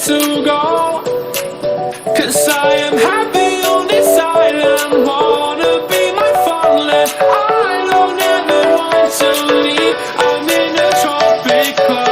to go. 'Cause I am happy on this island, wanna be my farmland. I don't ever want to leave, I'm in a tropic club.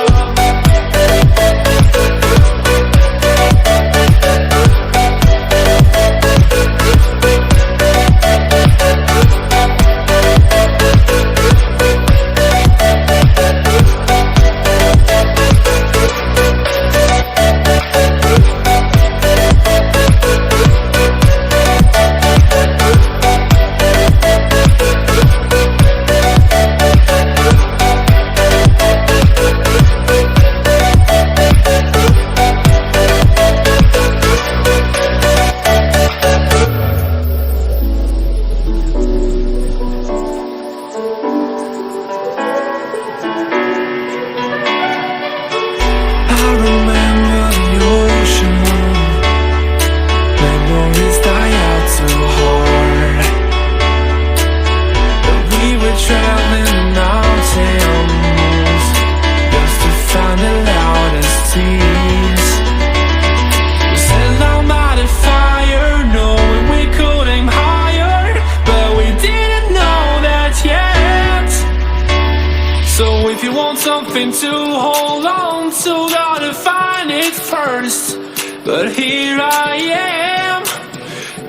So if you want something to hold on to, gotta find it first. But here I am,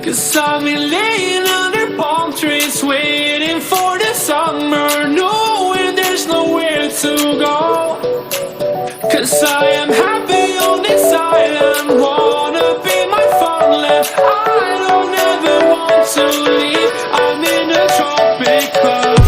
'cause I've been laying under palm trees, waiting for the summer, knowing there's nowhere to go. 'Cause I am happy on this island, wanna be my farmland. I don't ever want to leave, I'm in a tropic club.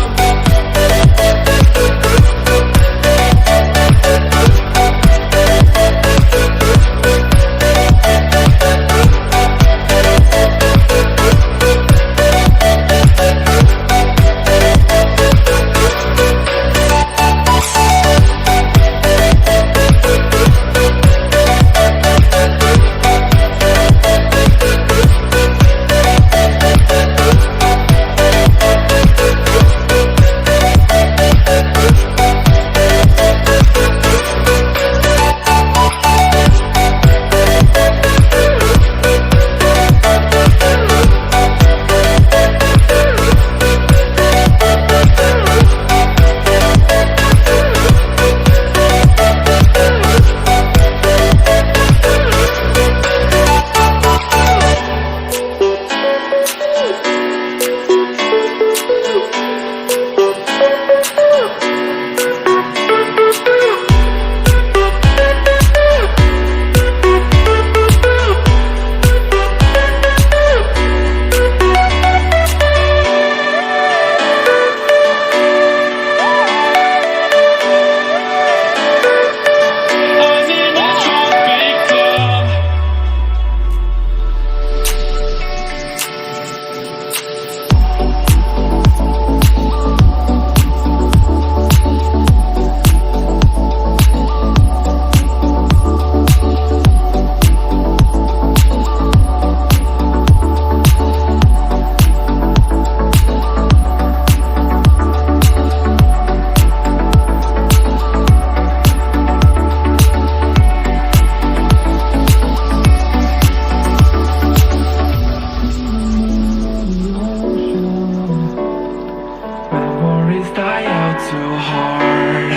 Die out too hard.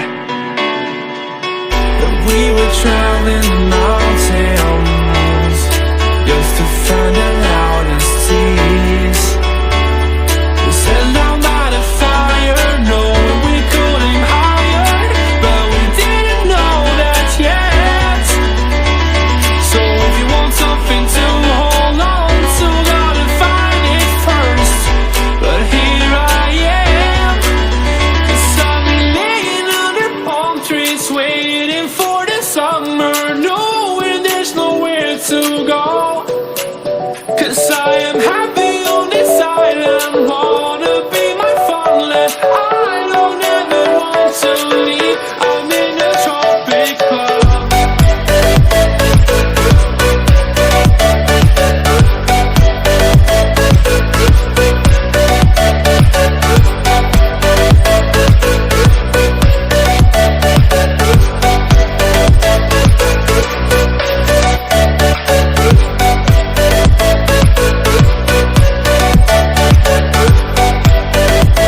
But we were traveling the mountains just to find the loudest seas. We sat down by the fire, knowing we could aim higher, but we didn't know that yet. So if you want something to hold on to, gotta find it first. But here I am, waiting for the summer, knowing there's nowhere to go. 'Cause I am happy